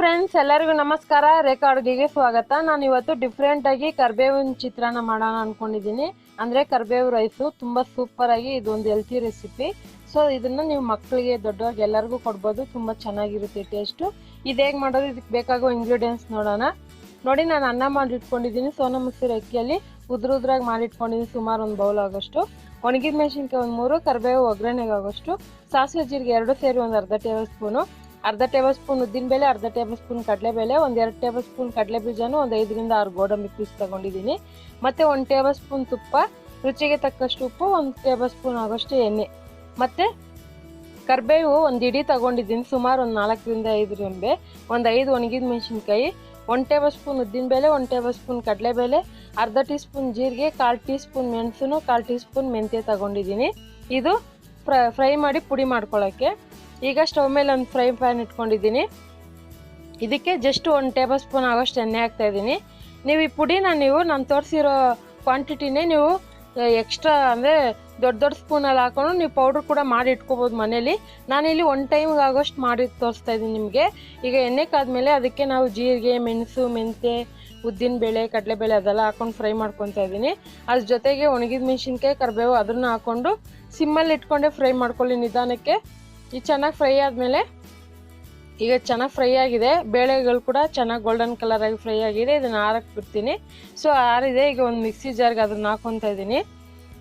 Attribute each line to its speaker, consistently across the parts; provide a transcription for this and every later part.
Speaker 1: Friends, ಎಲ್ಲರಿಗೂ ನಮಸ್ಕಾರ. ರೇಖಾ ಅಡುಗೆಗೆ ಸ್ವಾಗತ. ನಾನು ಇವತ್ತು ಡಿಫ್ರೆಂಟ್ ಆಗಿ ಕರಿಬೇವಿನ ಚಿತ್ರಾನ್ನ ಮಾಡೋಣ ಅನ್ಕೊಂಡಿದ್ದೀನಿ. ಅಂದರೆ ಕರಿಬೇವು ರೈಸು ತುಂಬ ಸೂಪರ್ ಆಗಿ ಇದೊಂದು ಹೆಲ್ತಿ ರೆಸಿಪಿ. ಸೊ ಇದನ್ನು ನೀವು ಮಕ್ಕಳಿಗೆ ದೊಡ್ಡವಾಗಿ ಎಲ್ಲರಿಗೂ ಕೊಡ್ಬೋದು. ತುಂಬ ಚೆನ್ನಾಗಿರುತ್ತೆ ಟೇಸ್ಟು. ಇದು ಹೇಗೆ ಮಾಡೋದು, ಇದಕ್ಕೆ ಬೇಕಾಗೋ ಇಂಗ್ರೀಡಿಯೆಂಟ್ಸ್ ನೋಡೋಣ. ನೋಡಿ, ನಾನು ಅನ್ನ ಮಾಡಿಟ್ಕೊಂಡಿದ್ದೀನಿ. ಸೋನಾ ಮಸೂರಿ ಅಕ್ಕಿಯಲ್ಲಿ ಉದ್ರಾಗಿ ಮಾಡಿಟ್ಕೊಂಡಿದ್ದೀನಿ. ಸುಮಾರು ಒಂದು ಬೌಲ್ ಆಗೋಷ್ಟು. ಒಣಗಿದ ಮೆಣಸಿನ್ಕಾಯಿ ಒಂದು 3, ಕರಿಬೇವು ಒಗ್ಗರಣೆಗೆ ಆಗೋಷ್ಟು, ಸಾಸಿವೆ ಜೀರಿಗೆ 2 ಸೇರಿ ಒಂದು ಅರ್ಧ ಟೇಬಲ್ ಸ್ಪೂನ್ ಉದ್ದಿನಬೇಳೆ, ಅರ್ಧ ಟೇಬಲ್ ಸ್ಪೂನ್ ಕಡಲೆಬೇಳೆ, ಒಂದು 2 ಟೇಬಲ್ ಸ್ಪೂನ್ ಕಡಲೆ ಬೀಜನೂ, ಒಂದು 5ರಿಂದ 6 ಗೋಡಂಬಿ ಪೀಸ್ ತಗೊಂಡಿದ್ದೀನಿ. ಮತ್ತು 1 ಟೇಬಲ್ ಸ್ಪೂನ್ ತುಪ್ಪ, ರುಚಿಗೆ ತಕ್ಕಷ್ಟು ಉಪ್ಪು, 1 ಟೇಬಲ್ ಸ್ಪೂನ್ ಆಗೋಷ್ಟು ಎಣ್ಣೆ. ಮತ್ತು ಕರಿಬೇವು ಒಂದು ಇಡೀ ತಗೊಂಡಿದ್ದೀನಿ. ಸುಮಾರು ಒಂದು 4ರಿಂದ 5 ರೆಂಬೆ, ಒಂದು 5 ಒಣಗಿದ ಮೆಣಸಿನ್ಕಾಯಿ, 1 ಟೇಬಲ್ ಸ್ಪೂನ್ ಉದ್ದಿನಬೇಳೆ, 1 ಟೇಬಲ್ ಸ್ಪೂನ್ ಕಡಲೆಬೇಳೆ, ಅರ್ಧ ಟೀ ಸ್ಪೂನ್ ಜೀರಿಗೆ, 1/4 ಟೀ ಸ್ಪೂನ್ ಮೆಣಸು, 1/4 ಟೀ ಸ್ಪೂನ್ ಮೆಂತ್ಯ ತಗೊಂಡಿದ್ದೀನಿ. ಇದು ಫ್ರೈ ಮಾಡಿ ಪುಡಿ ಮಾಡ್ಕೊಳ್ಳೋಕ್ಕೆ. ಈಗ ಸ್ಟವ್ ಮೇಲೆ ಒಂದು ಫ್ರೈ ಪ್ಯಾನ್ ಇಟ್ಕೊಂಡಿದ್ದೀನಿ. ಇದಕ್ಕೆ ಜಸ್ಟ್ 1 ಟೇಬಲ್ ಸ್ಪೂನ್ ಆಗೋಷ್ಟು ಎಣ್ಣೆ ಹಾಕ್ತಾಯಿದ್ದೀನಿ. ನೀವು ಈ ಪುಡಿನ ನಾನು ತೋರಿಸಿರೋ ಕ್ವಾಂಟಿಟಿನೇ ನೀವು ಎಕ್ಸ್ಟ್ರಾ ಅಂದರೆ ದೊಡ್ಡ ಸ್ಪೂನಲ್ಲಿ ಹಾಕೊಂಡು ನೀವು ಪೌಡ್ರ್ ಕೂಡ ಮಾಡಿ ಇಟ್ಕೋಬೋದು ಮನೇಲಿ. ನಾನಿಲ್ಲಿ 1 ಟೈಮ್ಗೆ ಆಗೋಷ್ಟು ಮಾಡಿ ತೋರಿಸ್ತಾ ಇದ್ದೀನಿ ನಿಮಗೆ. ಈಗ ಎಣ್ಣೆ ಕಾದ್ಮೇಲೆ ಅದಕ್ಕೆ ನಾವು ಜೀರಿಗೆ, ಮೆಣಸು, ಮೆಂತ್ಯ, ಉದ್ದಿನಬೇಳೆ, ಕಡಲೆಬೇಳೆ ಅದೆಲ್ಲ ಹಾಕೊಂಡು ಫ್ರೈ ಮಾಡ್ಕೊತಾ ಇದ್ದೀನಿ. ಅದ್ರ ಜೊತೆಗೆ ಒಣಗಿದ ಮೆಣಸಿನ್ಕಾಯಿ, ಕರಿಬೇವು ಅದನ್ನು ಹಾಕ್ಕೊಂಡು ಸಿಮ್ಮಲ್ಲಿ ಇಟ್ಕೊಂಡೆ ಫ್ರೈ ಮಾಡ್ಕೊಳ್ಳಿ ನಿಧಾನಕ್ಕೆ. ಇದು ಚೆನ್ನಾಗಿ ಫ್ರೈ ಆದಮೇಲೆ, ಈಗ ಚೆನ್ನಾಗಿ ಫ್ರೈ ಆಗಿದೆ, ಬೇಳೆಗಳು ಕೂಡ ಚೆನ್ನಾಗಿ ಗೋಲ್ಡನ್ ಕಲರ್ ಆಗಿ ಫ್ರೈ ಆಗಿದೆ. ಇದನ್ನು ಆರಕ್ಕೆ ಬಿಡ್ತೀನಿ. ಸೊ ಆರಿದೆ. ಈಗ ಒಂದು ಮಿಕ್ಸಿ ಜಾರ್ಗೆ ಅದನ್ನು ಹಾಕ್ಕೊತಾ ಇದ್ದೀನಿ.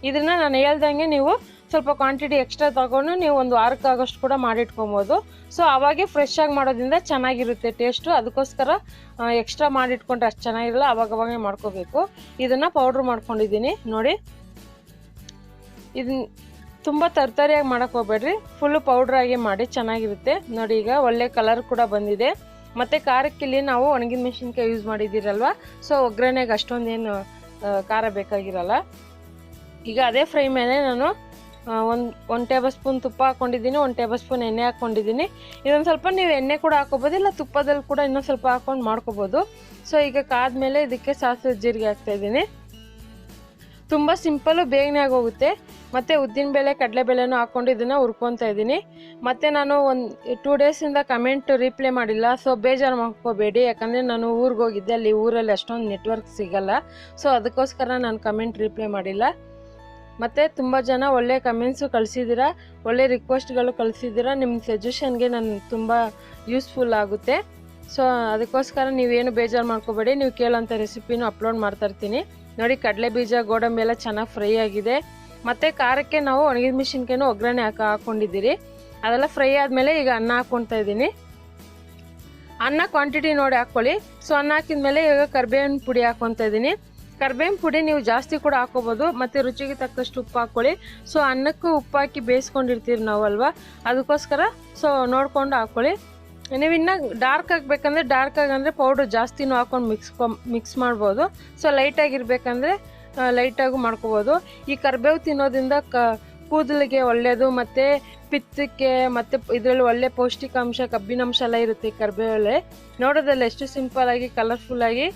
Speaker 1: ಇದನ್ನು ನಾನು ಹೇಳ್ದಂಗೆ ನೀವು ಸ್ವಲ್ಪ ಕ್ವಾಂಟಿಟಿ ಎಕ್ಸ್ಟ್ರಾ ತಗೊಂಡು ನೀವು ಒಂದು ವಾರಕ್ಕಾಗೋಷ್ಟು ಕೂಡ ಮಾಡಿಟ್ಕೊಬೋದು. ಸೊ ಅವಾಗೆ ಫ್ರೆಶ್ ಆಗಿ ಮಾಡೋದ್ರಿಂದ ಚೆನ್ನಾಗಿರುತ್ತೆ ಟೇಸ್ಟು. ಅದಕ್ಕೋಸ್ಕರ ಎಕ್ಸ್ಟ್ರಾ ಮಾಡಿಟ್ಕೊಂಡ್ರೆ ಅಷ್ಟು ಚೆನ್ನಾಗಿರಲ್ಲ, ಅವಾಗವಾಗೇ ಮಾಡ್ಕೋಬೇಕು. ಇದನ್ನು ಪೌಡ್ರ್ ಮಾಡ್ಕೊಂಡಿದ್ದೀನಿ. ನೋಡಿ, ಇದನ್ನ ತುಂಬ ತರ್ತರಿಯಾಗಿ ಮಾಡೋಕ್ಕೆ ಹೋಗ್ಬೇಡ್ರಿ, ಫುಲ್ಲು ಪೌಡ್ರಾಗಿ ಮಾಡಿ, ಚೆನ್ನಾಗಿರುತ್ತೆ. ನೋಡಿ, ಈಗ ಒಳ್ಳೆ ಕಲರ್ ಕೂಡ ಬಂದಿದೆ. ಮತ್ತು ಖಾರಕ್ಕಿಲ್ಲಿ ನಾವು ಒಣಗಿದ ಮೆಣಸಿನ್ಕಾಯಿ ಯೂಸ್ ಮಾಡಿದ್ದೀರಲ್ವ, ಸೊ ಒಗ್ಗರಣೆಗೆ ಅಷ್ಟೊಂದೇನು ಖಾರ ಬೇಕಾಗಿರಲ್ಲ. ಈಗ ಅದೇ ಫ್ರೈ ಮೇಲೆ ನಾನು ಒಂದು ಟೇಬಲ್ ಸ್ಪೂನ್ ತುಪ್ಪ ಹಾಕ್ಕೊಂಡಿದ್ದೀನಿ, 1 ಟೇಬಲ್ ಸ್ಪೂನ್ ಎಣ್ಣೆ ಹಾಕ್ಕೊಂಡಿದ್ದೀನಿ. ಇದೊಂದು ಸ್ವಲ್ಪ ನೀವು ಎಣ್ಣೆ ಕೂಡ ಹಾಕ್ಕೋಬೋದು, ಇಲ್ಲ ತುಪ್ಪದಲ್ಲಿ ಕೂಡ ಇನ್ನೊಂದು ಸ್ವಲ್ಪ ಹಾಕ್ಕೊಂಡು ಮಾಡ್ಕೋಬೋದು. ಸೊ ಈಗ ಕಾದ್ಮೇಲೆ ಇದಕ್ಕೆ ಸಾಸಿವೆ ಜೀರಿಗೆ ಹಾಕ್ತಾಯಿದ್ದೀನಿ. ತುಂಬ ಸಿಂಪಲ್ಲು, ಬೇಗನೆ ಆಗೋಗುತ್ತೆ. ಮತ್ತು ಉದ್ದಿನಬೇಳೆ, ಕಡಲೆಬೇಳೆನೂ ಹಾಕ್ಕೊಂಡು ಇದನ್ನು ಹುರ್ಕೊತಾ ಇದ್ದೀನಿ. ಮತ್ತು ನಾನು ಒಂದು 2 ಡೇಸಿಂದ ಕಮೆಂಟ್ ರಿಪ್ಲೈ ಮಾಡಿಲ್ಲ. ಸೊ ಬೇಜಾರು ಮಾಡ್ಕೋಬೇಡಿ, ಯಾಕಂದರೆ ನಾನು ಊರಿಗೆ ಹೋಗಿದ್ದೆ, ಅಲ್ಲಿ ಊರಲ್ಲಿ ಅಷ್ಟೊಂದು ನೆಟ್ವರ್ಕ್ ಸಿಗಲ್ಲ. ಸೊ ಅದಕ್ಕೋಸ್ಕರ ನಾನು ಕಮೆಂಟ್ ರಿಪ್ಲೈ ಮಾಡಿಲ್ಲ. ಮತ್ತು ತುಂಬ ಜನ ಒಳ್ಳೆ ಕಮೆಂಟ್ಸು ಕಳಿಸಿದ್ದೀರಾ, ಒಳ್ಳೆ ರಿಕ್ವೆಸ್ಟ್ಗಳು ಕಳಿಸಿದ್ದೀರಾ. ನಿಮ್ಮ ಸಜೆಷನ್ಗೆ ನಾನು ತುಂಬ ಯೂಸ್ಫುಲ್ ಆಗುತ್ತೆ. ಸೊ ಅದಕ್ಕೋಸ್ಕರ ನೀವೇನು ಬೇಜಾರು ಮಾಡ್ಕೋಬೇಡಿ, ನೀವು ಕೇಳೋಂಥ ರೆಸಿಪಿನೂ ಅಪ್ಲೋಡ್ ಮಾಡ್ತಾಯಿರ್ತೀನಿ. ನೋಡಿ, ಕಡಲೆ ಬೀಜ, ಗೋಡಂಬಿ ಎಲ್ಲ ಚೆನ್ನಾಗಿ ಫ್ರೈ ಆಗಿದೆ. ಮತ್ತು ಖಾರಕ್ಕೆ ನಾವು ಒಣಗಿದ ಮೆಣಸಿನ್ಕಾಯಿನೂ ಒಗ್ಗರಣೆ ಹಾಕ್ಕೊಂಡಿದ್ದೀರಿ. ಅದೆಲ್ಲ ಫ್ರೈ ಆದಮೇಲೆ ಈಗ ಅನ್ನ ಹಾಕ್ಕೊತಾ ಇದ್ದೀನಿ. ಅನ್ನ ಕ್ವಾಂಟಿಟಿ ನೋಡಿ ಹಾಕ್ಕೊಳ್ಳಿ. ಸೊ ಅನ್ನ ಹಾಕಿದ್ಮೇಲೆ ಈಗ ಕರಿಬೇವಿನ ಪುಡಿ ಹಾಕ್ಕೊತಾ ಇದ್ದೀನಿ. ಕರಿಬೇವಿನ ಪುಡಿ ನೀವು ಜಾಸ್ತಿ ಕೂಡ ಹಾಕ್ಕೋಬೋದು. ಮತ್ತು ರುಚಿಗೆ ತಕ್ಕಷ್ಟು ಉಪ್ಪು ಹಾಕ್ಕೊಳ್ಳಿ. ಸೊ ಅನ್ನಕ್ಕೂ ಉಪ್ಪು ಹಾಕಿ ಬೇಯಿಸ್ಕೊಂಡಿರ್ತೀವಿ ನಾವು ಅಲ್ವಾ, ಅದಕ್ಕೋಸ್ಕರ ಸೊ ನೋಡಿಕೊಂಡು ಹಾಕ್ಕೊಳ್ಳಿ. ನೀವು ಇನ್ನೂ ಡಾರ್ಕ್ ಆಗಬೇಕಂದ್ರೆ ಅಂದರೆ ಪೌಡ್ರ್ ಜಾಸ್ತಿನೂ ಹಾಕ್ಕೊಂಡು ಮಿಕ್ಸ್ ಮಾಡ್ಬೋದು. ಸೊ ಲೈಟಾಗಿರ್ಬೇಕಂದ್ರೆ ಲೈಟಾಗೂ ಮಾಡ್ಕೋಬೋದು. ಈ ಕರಿಬೇವು ತಿನ್ನೋದ್ರಿಂದ ಕೂದಲಿಗೆ ಒಳ್ಳೆಯದು, ಮತ್ತು ಪಿತ್ತಕ್ಕೆ, ಮತ್ತು ಇದರಲ್ಲಿ ಒಳ್ಳೆ ಪೌಷ್ಟಿಕಾಂಶ, ಕಬ್ಬಿನಾಂಶ ಎಲ್ಲ ಇರುತ್ತೆ ಕರಿಬೇವಲ್ಲೇ. ನೋಡೋದಲ್ಲ ಎಷ್ಟು ಸಿಂಪಲ್ಲಾಗಿ, ಕಲರ್ಫುಲ್ಲಾಗಿ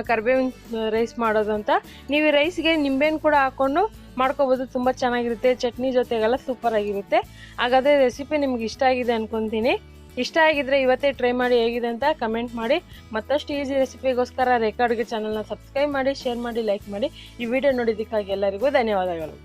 Speaker 1: ಕರಿಬೇವಿನ ರೈಸ್ ಮಾಡೋದು ಅಂತ. ನೀವು ಈ ರೈಸ್ಗೆ ನಿಂಬೆಹಣ್ಣು ಕೂಡ ಹಾಕ್ಕೊಂಡು ಮಾಡ್ಕೋಬೋದು, ತುಂಬ ಚೆನ್ನಾಗಿರುತ್ತೆ. ಚಟ್ನಿ ಜೊತೆಗೆಲ್ಲ ಸೂಪರಾಗಿರುತ್ತೆ. ಹಾಗಾದರೆ ರೆಸಿಪಿ ನಿಮ್ಗೆ ಇಷ್ಟ ಆಗಿದೆ ಅಂದ್ಕೊತೀನಿ. ಇಷ್ಟ ಆಗಿದ್ರೆ ಇವತ್ತೇ ಟ್ರೈ ಮಾಡಿ ಹೇಗಿದೆ ಅಂತ ಕಮೆಂಟ್ ಮಾಡಿ. ಮತ್ತಷ್ಟು ಈಸಿ ರೆಸಿಪಿಗೋಸ್ಕರ ರೇಖಾ ಅಡುಗೆ ಚಾನಲ್ನ ಸಬ್ಸ್ಕ್ರೈಬ್ ಮಾಡಿ, ಶೇರ್ ಮಾಡಿ, ಲೈಕ್ ಮಾಡಿ. ಈ ವಿಡಿಯೋ ನೋಡಿದ್ದಕ್ಕಾಗಿ ಎಲ್ಲರಿಗೂ ಧನ್ಯವಾದಗಳು.